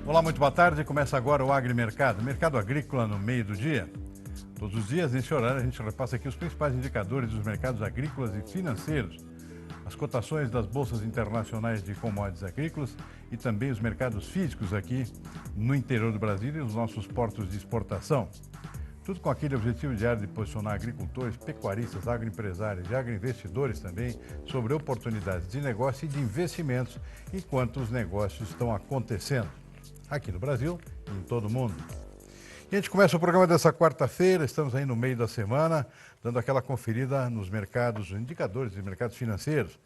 Olá, muito boa tarde. Começa agora o Agrimercado, mercado agrícola no meio do dia. Todos os dias, nesse horário, a gente repassa aqui os principais indicadores dos mercados agrícolas e financeiros, as cotações das bolsas internacionais de commodities agrícolas e também os mercados físicos aqui no interior do Brasil e os nossos portos de exportação. Tudo com aquele objetivo diário de posicionar agricultores, pecuaristas, agroempresários e agroinvestidores também sobre oportunidades de negócio e de investimentos enquanto os negócios estão acontecendo aqui no Brasil e em todo o mundo. E a gente começa o programa dessa quarta-feira, estamos aí no meio da semana, dando aquela conferida nos mercados, indicadores de mercados financeiros.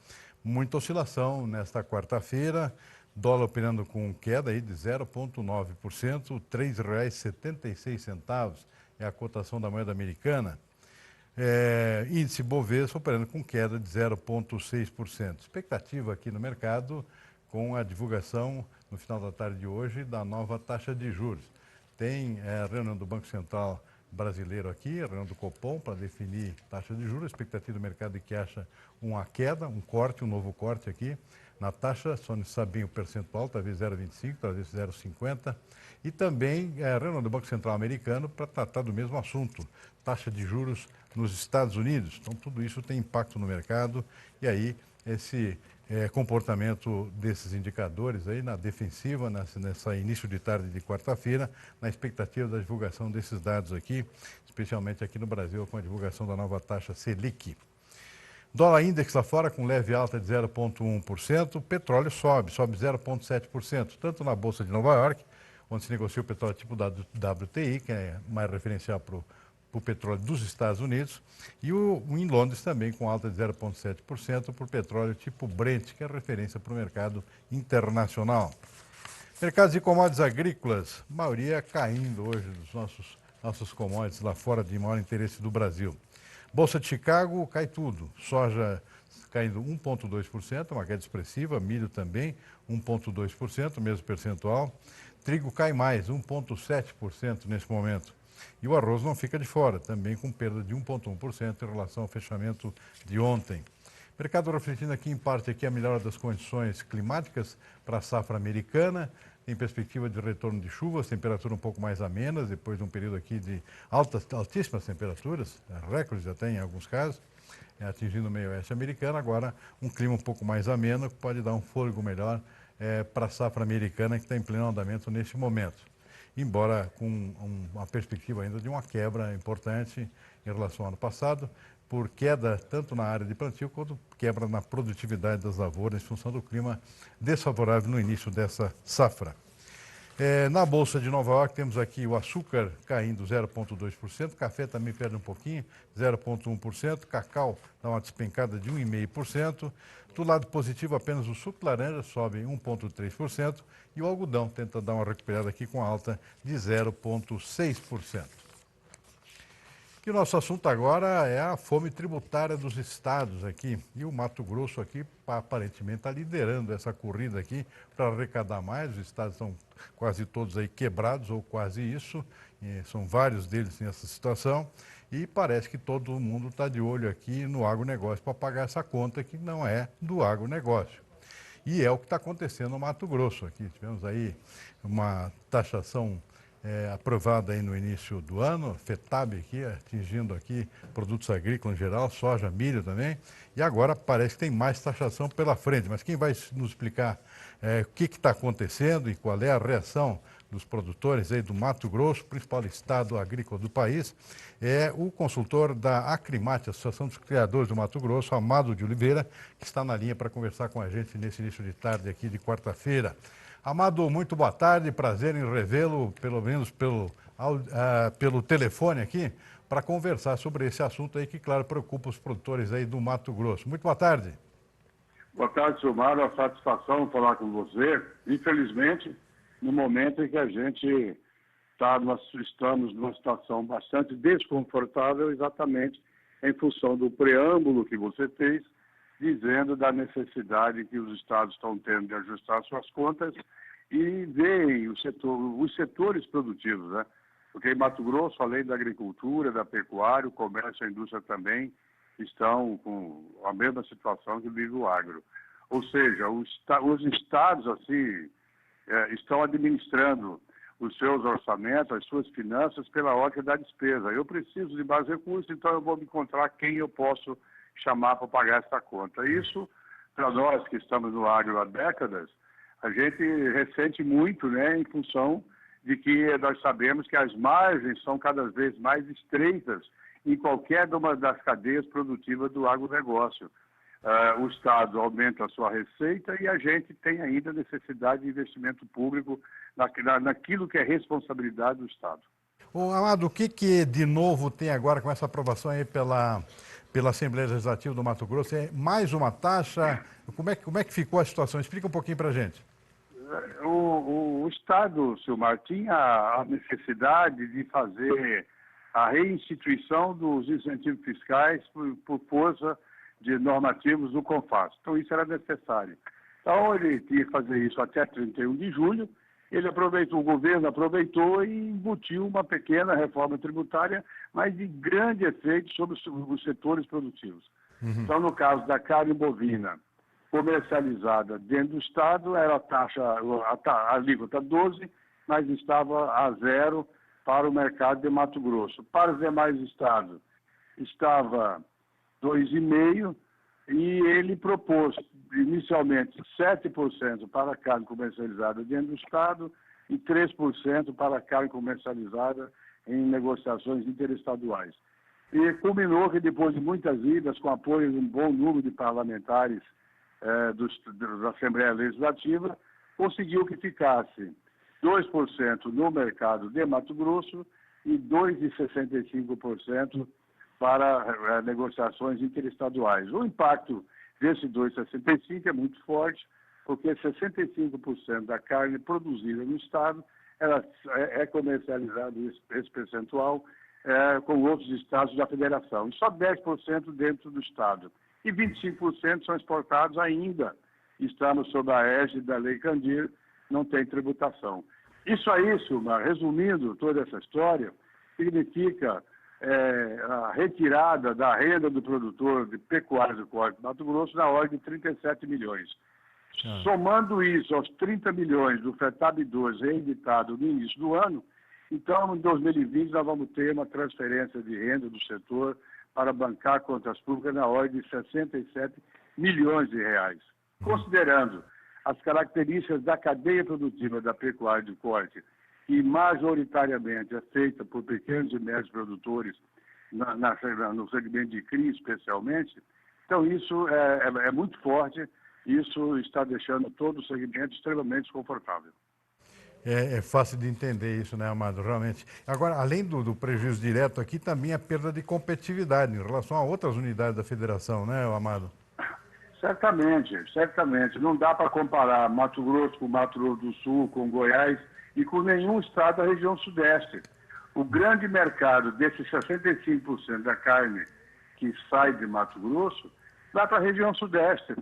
Muita oscilação nesta quarta-feira, dólar operando com queda aí de 0,9%, R$ 3,76 é a cotação da moeda americana. Índice Bovespa operando com queda de 0,6%. Expectativa aqui no mercado com a divulgação no final da tarde de hoje da nova taxa de juros. Tem a reunião do Banco Central brasileiro aqui, a reunião do Copom para definir taxa de juros. A expectativa do mercado é que acha uma queda, um novo corte aqui na taxa, só não se sabe bem o percentual, talvez 0,25, talvez 0,50. E também a reunião do Banco Central americano para tratar do mesmo assunto, taxa de juros nos Estados Unidos. Então tudo isso tem impacto no mercado e aí esse comportamento desses indicadores aí na defensiva, nessa início de tarde de quarta-feira, na expectativa da divulgação desses dados aqui, especialmente aqui no Brasil, com a divulgação da nova taxa Selic. Dólar index lá fora com leve alta de 0,1%, petróleo sobe 0,7%, tanto na Bolsa de Nova York, onde se negocia o petróleo tipo WTI, que é mais referencial para o petróleo dos Estados Unidos, e em Londres também com alta de 0,7% por petróleo tipo Brent, que é referência para o mercado internacional. Mercados de commodities agrícolas, maioria caindo hoje dos nossos commodities lá fora de maior interesse do Brasil. Bolsa de Chicago cai tudo, soja caindo 1,2%, uma queda expressiva, milho também 1,2%, mesmo percentual. Trigo cai mais, 1,7% nesse momento. E o arroz não fica de fora, também com perda de 1,1% em relação ao fechamento de ontem. Mercado refletindo aqui, em parte, aqui a melhora das condições climáticas para a safra americana, tem perspectiva de retorno de chuvas, temperatura um pouco mais amenas, depois de um período aqui de altíssimas temperaturas, recordes até em alguns casos, atingindo o meio oeste americano. Agora um clima um pouco mais ameno, que pode dar um fôlego melhor para a safra americana, que está em pleno andamento neste momento. Embora com uma perspectiva ainda de uma quebra importante em relação ao ano passado, por queda tanto na área de plantio quanto quebra na produtividade das lavouras em função do clima desfavorável no início dessa safra. Na Bolsa de Nova York temos aqui o açúcar caindo 0,2%, café também perde um pouquinho, 0,1%, cacau dá uma despencada de 1,5%, do lado positivo apenas o suco de laranja sobe 1,3% e o algodão tenta dar uma recuperada aqui com alta de 0,6%. E o nosso assunto agora é a fome tributária dos estados aqui. E o Mato Grosso aqui, aparentemente, está liderando essa corrida aqui para arrecadar mais. Os estados estão quase todos aí quebrados, ou quase isso. E são vários deles nessa situação. E parece que todo mundo está de olho aqui no agronegócio para pagar essa conta que não é do agronegócio. E é o que está acontecendo no Mato Grosso aqui. Tivemos aí uma taxação aprovada aí no início do ano, FETAB aqui, atingindo aqui produtos agrícolas em geral, soja, milho também, e agora parece que tem mais taxação pela frente. Mas quem vai nos explicar o que está acontecendo e qual é a reação dos produtores aí do Mato Grosso, principal estado agrícola do país, é o consultor da Acrimate, Associação dos Criadores do Mato Grosso, Amado de Oliveira, que está na linha para conversar com a gente nesse início de tarde aqui de quarta-feira. Amado, muito boa tarde, prazer em revê-lo, pelo menos pelo telefone aqui, para conversar sobre esse assunto aí que, claro, preocupa os produtores aí do Mato Grosso. Muito boa tarde. Boa tarde, Silmar, é uma satisfação falar com você. Infelizmente, no momento em que a gente estamos numa situação bastante desconfortável, exatamente em função do preâmbulo que você fez, dizendo da necessidade que os estados estão tendo de ajustar suas contas e veem os setores produtivos, né? Porque em Mato Grosso, além da agricultura, da pecuária, o comércio e a indústria também estão com a mesma situação que vive o agro. Ou seja, os estados, assim, estão administrando os seus orçamentos, as suas finanças pela ótica da despesa. Eu preciso de mais recursos, então eu vou me encontrar quem eu posso chamar para pagar essa conta. Isso, para nós que estamos no agro há décadas, a gente ressente muito, né, em função de que nós sabemos que as margens são cada vez mais estreitas em qualquer uma das cadeias produtivas do agronegócio. O Estado aumenta a sua receita e a gente tem ainda necessidade de investimento público naquilo que é responsabilidade do Estado. Ô, Amado, o que de novo tem agora com essa aprovação aí pela Assembleia Legislativa do Mato Grosso? É mais uma taxa? Como é que ficou a situação? Explica um pouquinho para a gente. O Estado, Silmar, tinha a necessidade de fazer a reinstituição dos incentivos fiscais por força de normativos do CONFAS. Então, isso era necessário. Então, ele tinha que fazer isso até 31 de julho. O governo aproveitou e embutiu uma pequena reforma tributária, mas de grande efeito sobre os setores produtivos. Então, no caso da carne bovina comercializada dentro do Estado, era a alíquota 12, mas estava a 0 para o mercado de Mato Grosso. Para os demais estados, estava 2,5%, e ele propôs inicialmente 7% para a carne comercializada dentro do Estado e 3% para a carne comercializada em negociações interestaduais. E culminou que depois de muitas idas, com apoio de um bom número de parlamentares da Assembleia Legislativa, conseguiu que ficasse 2% no mercado de Mato Grosso e 2,65% para negociações interestaduais. O impacto desse 2,65% é muito forte, porque 65% da carne produzida no Estado é comercializada, esse percentual, com outros estados da federação, e só 10% dentro do Estado. E 25% são exportados ainda. Estamos sob a égide da Lei Candir, não tem tributação. Isso aí, Silmar, resumindo toda essa história, significa a retirada da renda do produtor de pecuária do Corte do Mato Grosso na ordem de 37 milhões. Somando isso aos 30 milhões do FETAB 2 reeditado no início do ano, então, em 2020, nós vamos ter uma transferência de renda do setor para bancar contas públicas na ordem de 67 milhões de reais. Considerando as características da cadeia produtiva da pecuária de corte, que majoritariamente é feita por pequenos e médios produtores, no segmento de cria especialmente, então isso é muito forte, isso está deixando todo o segmento extremamente desconfortável. É fácil de entender isso, né, Amado? Realmente. Agora, além do prejuízo direto aqui, também a perda de competitividade em relação a outras unidades da federação, né, Amado? Certamente. Não dá para comparar Mato Grosso com Mato Grosso do Sul, com Goiás e com nenhum estado da região sudeste. O grande mercado desses 65% da carne que sai de Mato Grosso vai para a região sudeste.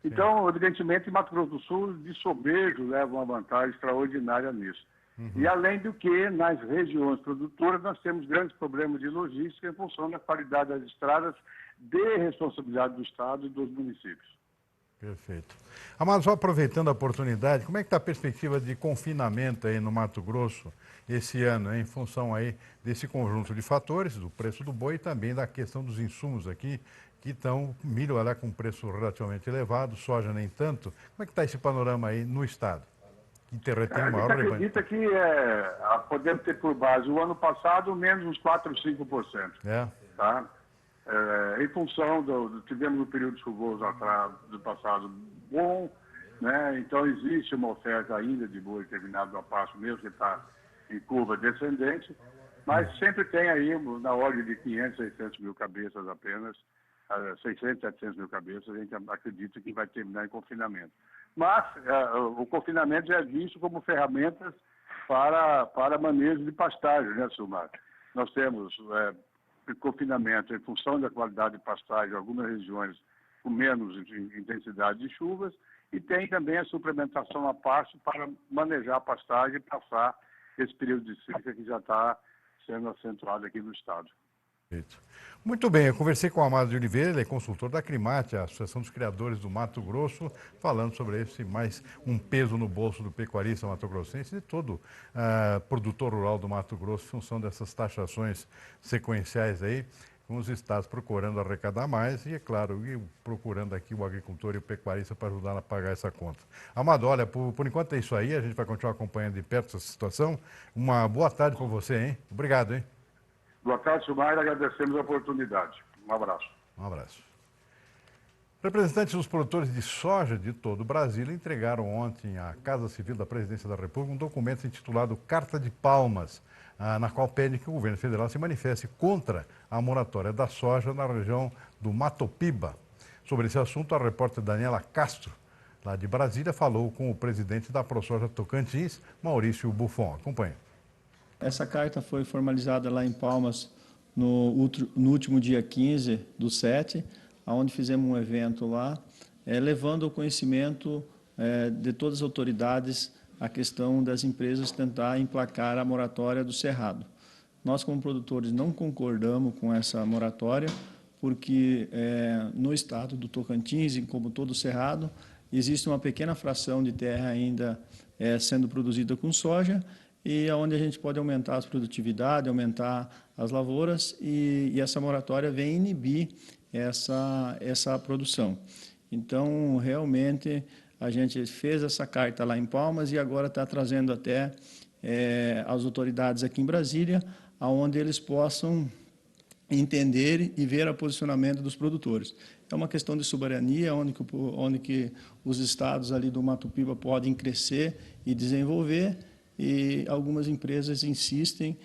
Então, evidentemente, Mato Grosso do Sul, de sobejo, leva uma vantagem extraordinária nisso. E, além do que, nas regiões produtoras, nós temos grandes problemas de logística em função da qualidade das estradas, de responsabilidade do Estado e dos municípios. Perfeito. Amado, só aproveitando a oportunidade, como é que está a perspectiva de confinamento aí no Mato Grosso esse ano, hein, em função aí desse conjunto de fatores, do preço do boi e também da questão dos insumos aqui, que estão, milho lá com preço relativamente elevado, soja nem tanto. Como é que está esse panorama aí no estado? Que retém o maior rebanho. Acredita que podemos ter por base o ano passado menos uns 4 ou 5%. Tá? Em função tivemos um período chuvoso do passado bom, né? Então existe uma oferta ainda de boi terminado a pasto, mesmo que está em curva descendente, mas sempre tem aí na ordem de 500, 600 mil cabeças apenas, 600, 700 mil cabeças, a gente acredita que vai terminar em confinamento. Mas o confinamento já é visto como ferramentas para manejo de pastagem, né, Silmar? Nós temos confinamento em função da qualidade de pastagem em algumas regiões com menos intensidade de chuvas, e tem também a suplementação a pasto para manejar a pastagem e passar esse período de seca que já está sendo acentuado aqui no estado. Perfeito. Muito bem, eu conversei com o Amado de Oliveira, ele é consultor da Acrimate, a Associação dos Criadores do Mato Grosso, falando sobre esse mais um peso no bolso do pecuarista mato-grossense e de todo produtor rural do Mato Grosso, em função dessas taxações sequenciais aí, com os estados procurando arrecadar mais e, é claro, procurando aqui o agricultor e o pecuarista para ajudar a pagar essa conta. Amado, olha, por enquanto é isso aí, a gente vai continuar acompanhando de perto essa situação. Uma boa tarde para você, hein? Obrigado, hein? Boa tarde, Silmar, agradecemos a oportunidade. Um abraço. Um abraço. Representantes dos produtores de soja de todo o Brasil entregaram ontem à Casa Civil da Presidência da República um documento intitulado Carta de Palmas, na qual pede que o governo federal se manifeste contra a moratória da soja na região do Mato Piba. Sobre esse assunto, a repórter Daniela Castro, lá de Brasília, falou com o presidente da ProSoja Tocantins, Maurício Buffon. Acompanhe. Essa carta foi formalizada lá em Palmas no último dia 15/7, onde fizemos um evento lá, levando ao conhecimento de todas as autoridades a questão das empresas tentar emplacar a moratória do Cerrado. Nós, como produtores, não concordamos com essa moratória, porque no estado do Tocantins, como todo o Cerrado, existe uma pequena fração de terra ainda sendo produzida com soja, e onde a gente pode aumentar as produtividades, aumentar as lavouras, e essa moratória vem inibir essa produção. Então, realmente, a gente fez essa carta lá em Palmas e agora está trazendo até as autoridades aqui em Brasília, onde eles possam entender e ver o posicionamento dos produtores. É uma questão de soberania, onde que os estados ali do Mato Piba podem crescer e desenvolver, e algumas empresas insistem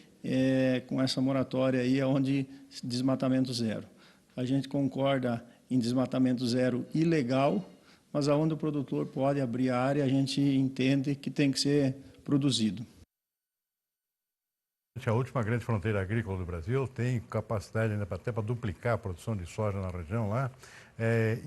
com essa moratória aí, onde desmatamento zero. A gente concorda em desmatamento zero ilegal, mas aonde o produtor pode abrir a área, a gente entende que tem que ser produzido. A última grande fronteira agrícola do Brasil tem capacidade ainda até para duplicar a produção de soja na região lá.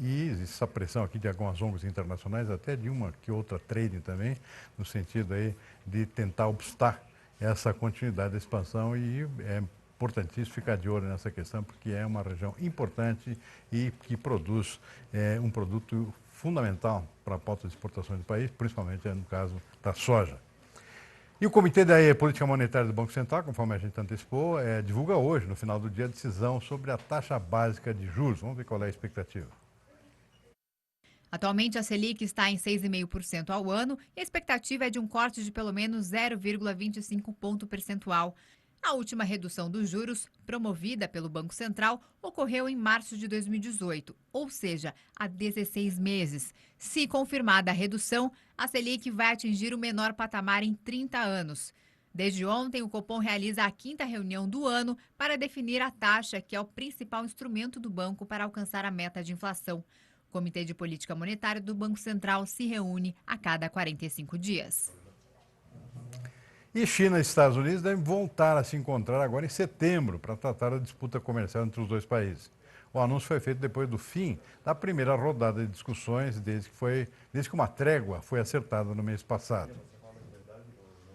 E existe essa pressão aqui de algumas ONGs internacionais, até de uma que outra trading também, no sentido aí de tentar obstar essa continuidade da expansão, e é importantíssimo ficar de olho nessa questão, porque é uma região importante e que produz um produto fundamental para a pauta de exportações do país, principalmente no caso da soja. E o Comitê da Política Monetária do Banco Central, conforme a gente antecipou, divulga hoje, no final do dia, a decisão sobre a taxa básica de juros. Vamos ver qual é a expectativa. Atualmente, a Selic está em 6,5% ao ano e a expectativa é de um corte de pelo menos 0,25 ponto percentual. A última redução dos juros, promovida pelo Banco Central, ocorreu em março de 2018, ou seja, há 16 meses. Se confirmada a redução, a Selic vai atingir o menor patamar em 30 anos. Desde ontem, o Copom realiza a 5ª reunião do ano para definir a taxa, que é o principal instrumento do banco para alcançar a meta de inflação. O Comitê de Política Monetária do Banco Central se reúne a cada 45 dias. E China e Estados Unidos devem voltar a se encontrar agora em setembro para tratar da disputa comercial entre os dois países. O anúncio foi feito depois do fim da primeira rodada de discussões, desde que uma trégua foi acertada no mês passado.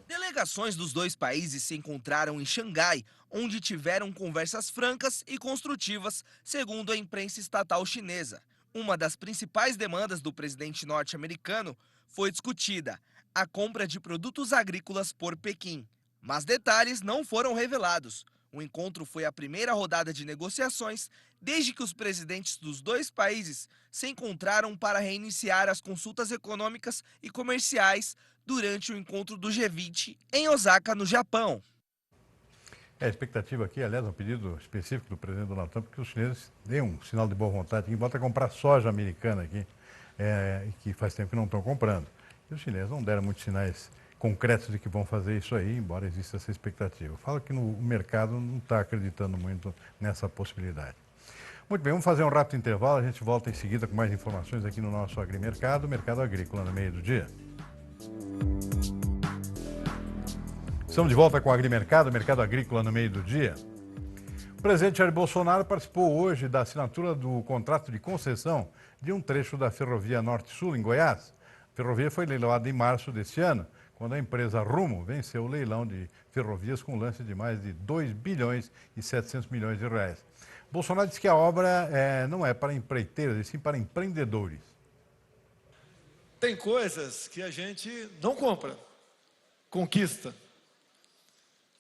Delegações dos dois países se encontraram em Xangai, onde tiveram conversas francas e construtivas, segundo a imprensa estatal chinesa. Uma das principais demandas do presidente norte-americano foi discutida: a compra de produtos agrícolas por Pequim. Mas detalhes não foram revelados. O encontro foi a primeira rodada de negociações desde que os presidentes dos dois países se encontraram para reiniciar as consultas econômicas e comerciais durante o encontro do G20 em Osaka, no Japão. A expectativa aqui, aliás, um pedido específico do presidente Donald Trump, que os chineses deem um sinal de boa vontade, que volta a comprar soja americana aqui, que faz tempo que não estão comprando. E os chineses não deram muitos sinais concretos de que vão fazer isso aí, embora exista essa expectativa. Eu falo que o mercado não está acreditando muito nessa possibilidade. Muito bem, vamos fazer um rápido intervalo, a gente volta em seguida com mais informações aqui no nosso Agrimercado, Mercado Agrícola no meio do dia. Estamos de volta com o Agrimercado, Mercado Agrícola no meio do dia. O presidente Jair Bolsonaro participou hoje da assinatura do contrato de concessão de um trecho da Ferrovia Norte-Sul, em Goiás. A ferrovia foi leiloada em março deste ano, quando a empresa Rumo venceu o leilão de ferrovias com lance de mais de 2 bilhões e 700 milhões de reais. Bolsonaro disse que a obra não é para empreiteiros, e sim para empreendedores. Tem coisas que a gente não compra, conquista.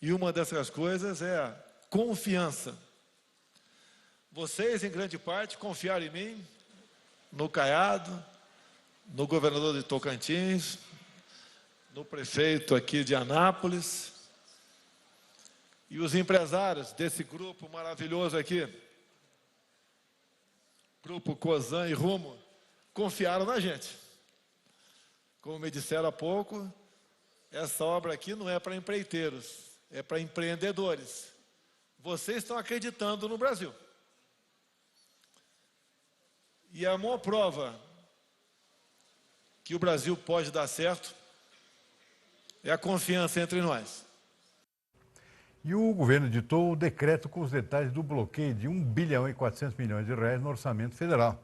E uma dessas coisas é a confiança. Vocês, em grande parte, confiaram em mim, no Caiado, no governador de Tocantins, no prefeito aqui de Anápolis, e os empresários desse grupo maravilhoso aqui, Grupo Cosan e Rumo, confiaram na gente. Como me disseram há pouco, essa obra aqui não é para empreiteiros, é para empreendedores. Vocês estão acreditando no Brasil. E a maior prova que o Brasil pode dar certo é a confiança entre nós. E o governo editou o decreto com os detalhes do bloqueio de 1 bilhão e 400 milhões de reais no orçamento federal.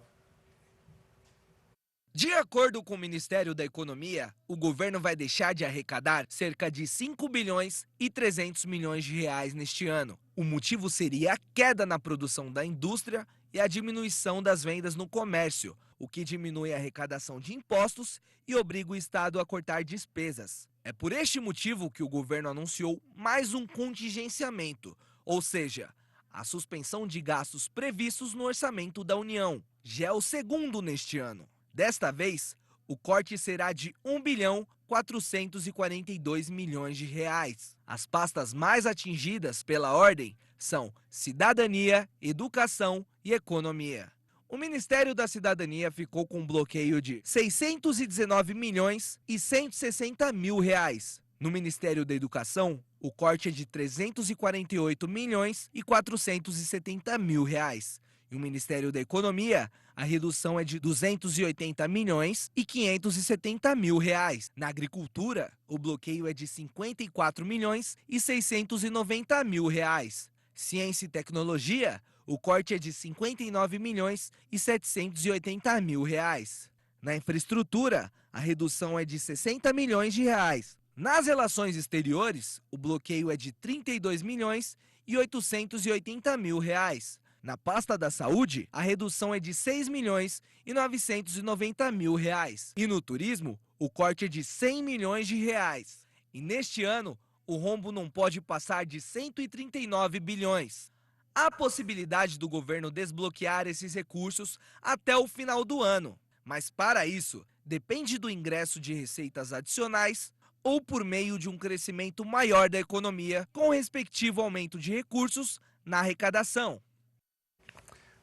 De acordo com o Ministério da Economia, o governo vai deixar de arrecadar cerca de 5 bilhões e 300 milhões de reais neste ano. O motivo seria a queda na produção da indústria e a diminuição das vendas no comércio, o que diminui a arrecadação de impostos e obriga o Estado a cortar despesas. É por este motivo que o governo anunciou mais um contingenciamento, ou seja, a suspensão de gastos previstos no orçamento da União. Já é o segundo neste ano. Desta vez, o corte será de 1 bilhão 442 milhões de reais. As pastas mais atingidas pela ordem são Cidadania, Educação e Economia. O Ministério da Cidadania ficou com um bloqueio de 619 milhões e 160 mil reais. No Ministério da Educação, o corte é de 348 milhões e 470 mil reais. E o Ministério da Economia, a redução é de 280 milhões e 570 mil reais. Na Agricultura, o bloqueio é de 54 milhões e 690 mil reais. Ciência e Tecnologia, o corte é de 59 milhões e 780 mil reais. Na Infraestrutura, a redução é de 60 milhões de reais. Nas Relações Exteriores, o bloqueio é de 32 milhões e 880 mil reais. Na pasta da Saúde, a redução é de 6 milhões e 990 mil reais. E no Turismo, o corte é de 100 milhões de reais. E neste ano, o rombo não pode passar de 139 bilhões. Há possibilidade do governo desbloquear esses recursos até o final do ano. Mas para isso, depende do ingresso de receitas adicionais ou por meio de um crescimento maior da economia, com o respectivo aumento de recursos na arrecadação.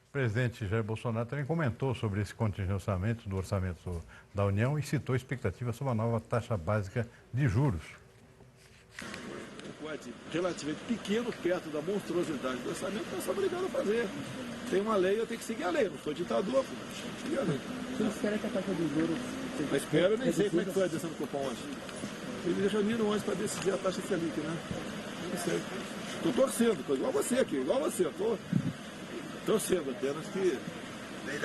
O presidente Jair Bolsonaro também comentou sobre esse contingenciamento do orçamento da União e citou expectativas sobre a nova taxa básica de juros. Um corte relativamente pequeno, perto da monstruosidade do orçamento, nós somos obrigados a fazer. Tem uma lei, eu tenho que seguir a lei, não sou ditador, seguir a lei. Você espera que a taxa de juros... Mas espero, eu nem sei como é que foi a decisão do Copom hoje. Eles deixam vir ontem para decidir a taxa Selic, né? Não sei. Estou torcendo, igual você aqui, igual você. Estou torcendo apenas que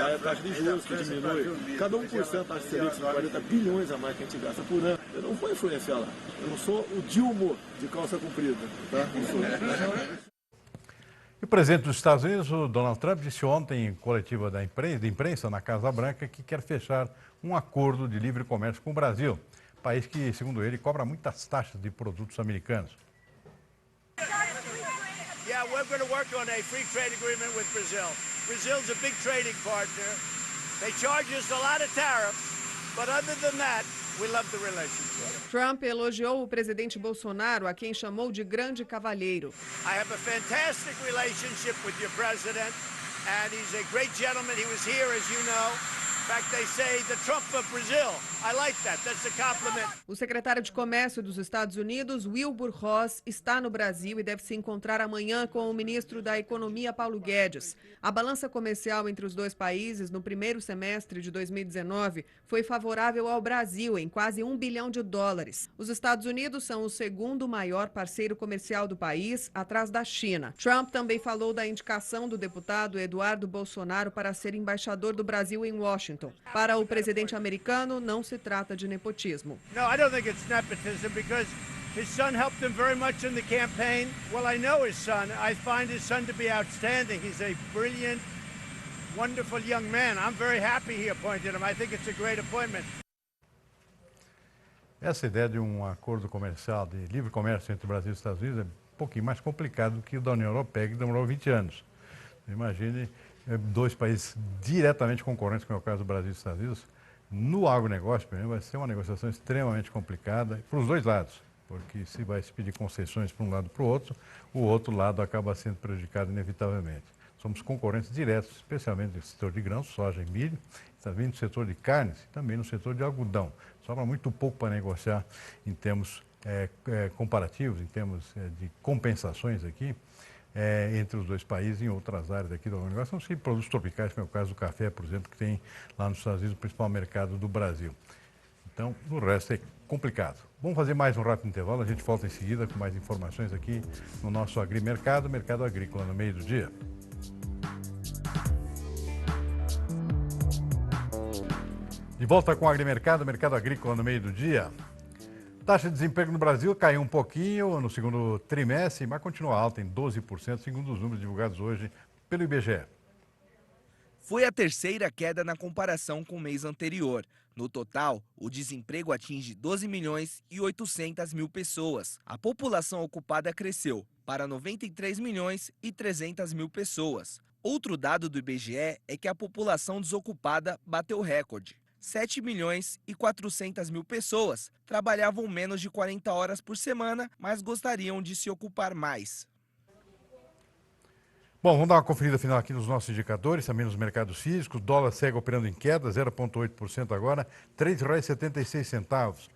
a taxa de juros que diminui. Cada 1% a taxa Selic são 40 bilhões a mais que a gente gasta por ano. Eu não vou influenciar lá. Eu não sou o Dilma de calça comprida. Tá? E o presidente dos Estados Unidos, o Donald Trump, disse ontem em coletiva da imprensa na Casa Branca que quer fechar um acordo de livre comércio com o Brasil, país que, segundo ele, cobra muitas taxas de produtos americanos. Yeah, we're going to work on a free trade agreement with Brazil. Brazil's a big trading partner. They charge us a lot of tariffs, but other than that, we love the relationship. Trump elogiou o presidente Bolsonaro, a quem chamou de grande cavalheiro. I have a fantastic relationship with your president, and he's a great gentleman. He was here, as you know. In fact, they say the Trump of Brazil. I like that. That's a compliment. O secretário de Comércio dos Estados Unidos, Wilbur Ross, está no Brasil e deve se encontrar amanhã com o ministro da Economia, Paulo Guedes. A balança comercial entre os dois países no primeiro semestre de 2019 foi favorável ao Brasil, em quase $1 bilhão. Os Estados Unidos são o segundo maior parceiro comercial do país, atrás da China. Trump também falou da indicação do deputado Eduardo Bolsonaro para ser embaixador do Brasil em Washington. evento. Para o presidente americano, não se trata de nepotismo. No, I don't think it's nepotism because his son helped him very much in the campaign. Well, I know his son. I find his son to be outstanding. He's a brilliant, wonderful young man. I'm very happy he appointed him. I think it's a great appointment. Essa ideia de um acordo comercial, de livre comércio entre o Brasil e os Estados Unidos é um pouquinho mais complicado do que o da União Europeia, que demorou 20 anos. Imagine dois países diretamente concorrentes, como é o caso do Brasil e dos Estados Unidos. No agronegócio, por exemplo, vai ser uma negociação extremamente complicada para os dois lados, porque se vai se pedir concessões para um lado e para o outro lado acaba sendo prejudicado inevitavelmente. Somos concorrentes diretos, especialmente no setor de grãos, soja e milho, também no setor de carnes e também no setor de algodão. Sobra muito pouco para negociar em termos comparativos, em termos de compensações aqui entre os dois países em outras áreas aqui do agronegócio. Não sei produtos tropicais, como é o caso do café, por exemplo, que tem lá nos Estados Unidos o principal mercado do Brasil. Então, o resto é complicado. Vamos fazer mais um rápido intervalo, a gente volta em seguida com mais informações aqui no nosso Agrimercado, Mercado Agrícola no meio do dia. De volta com o Agrimercado, Mercado Agrícola no meio do dia. Taxa de desemprego no Brasil caiu um pouquinho no segundo trimestre, mas continua alta em 12%, segundo os números divulgados hoje pelo IBGE. Foi a terceira queda na comparação com o mês anterior. No total, o desemprego atinge 12 milhões e 800 mil pessoas. A população ocupada cresceu para 93 milhões e 300 mil pessoas. Outro dado do IBGE é que a população desocupada bateu recorde. 7 milhões e 400 mil pessoas trabalhavam menos de 40 horas por semana, mas gostariam de se ocupar mais. Bom, vamos dar uma conferida final aqui nos nossos indicadores, também nos mercados físicos. O dólar segue operando em queda, 0,8% agora, R$ 3,76.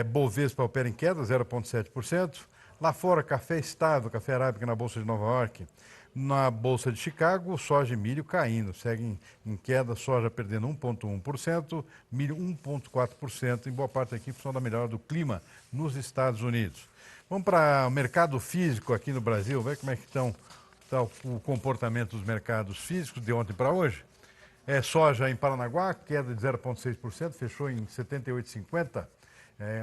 Bovespa opera em queda, 0,7%. Lá fora, café estável, café arábica na Bolsa de Nova York. Na Bolsa de Chicago, soja e milho caindo, seguem em queda, soja perdendo 1,1%, milho 1,4%, em boa parte aqui em função da melhora do clima nos Estados Unidos. Vamos para o mercado físico aqui no Brasil, ver como é que está o comportamento dos mercados físicos de ontem para hoje. Soja em Paranaguá, queda de 0,6%, fechou em 78,50,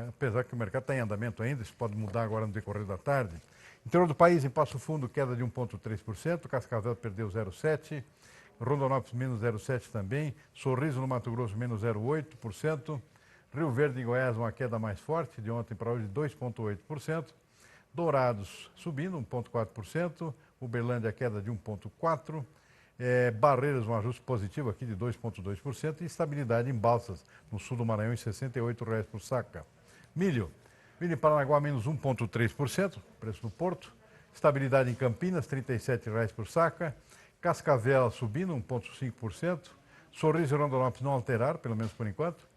apesar que o mercado está em andamento ainda, isso pode mudar agora no decorrer da tarde. Interior do país, em Passo Fundo, queda de 1,3%, Cascavel perdeu 0,7%, Rondonópolis menos 0,7% também, Sorriso no Mato Grosso menos 0,8%, Rio Verde em Goiás uma queda mais forte, de ontem para hoje 2,8%, Dourados subindo 1,4%, Uberlândia queda de 1,4%, Barreiras um ajuste positivo aqui de 2,2% e estabilidade em Balsas, no sul do Maranhão, em R$ 68,00 por saca. Milho em Paranaguá, menos 1,3%, preço do Porto. Estabilidade em Campinas, R$ 37,00 por saca. Cascavel subindo 1,5%. Sorriso e Rondonópolis não alteraram, pelo menos por enquanto. O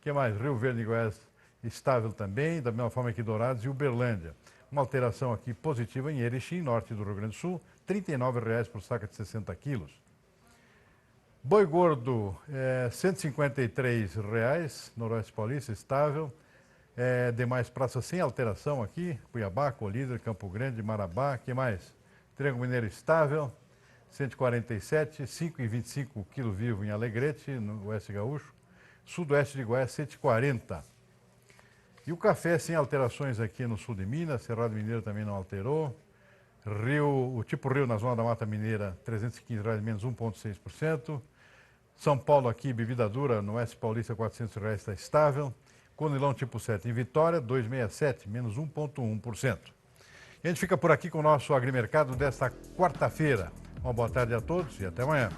que mais? Rio Verde e Goiás estável também, da mesma forma que Dourados e Uberlândia. Uma alteração aqui positiva em Erechim, norte do Rio Grande do Sul, R$ 39,00 por saca de 60 quilos. Boi gordo, R$ 153,00, Noroeste Paulista, estável. Demais praças sem alteração aqui, Cuiabá, Colíder, Campo Grande, Marabá, que mais? Triângulo Mineiro estável, 147, 5,25 quilo vivo em Alegrete, no Oeste Gaúcho, Sudoeste de Goiás, 140. E o café sem alterações aqui no sul de Minas, Cerrado Mineiro também não alterou, o tipo Rio na zona da Mata Mineira, R$ 315,00, menos 1,6%, São Paulo aqui, bebida dura, no Oeste Paulista, R$ 400,00, está estável. Conilão tipo 7 em Vitória, 2,67, menos 1,1%. E a gente fica por aqui com o nosso Agrimercado desta quarta-feira. Uma boa tarde a todos e até amanhã.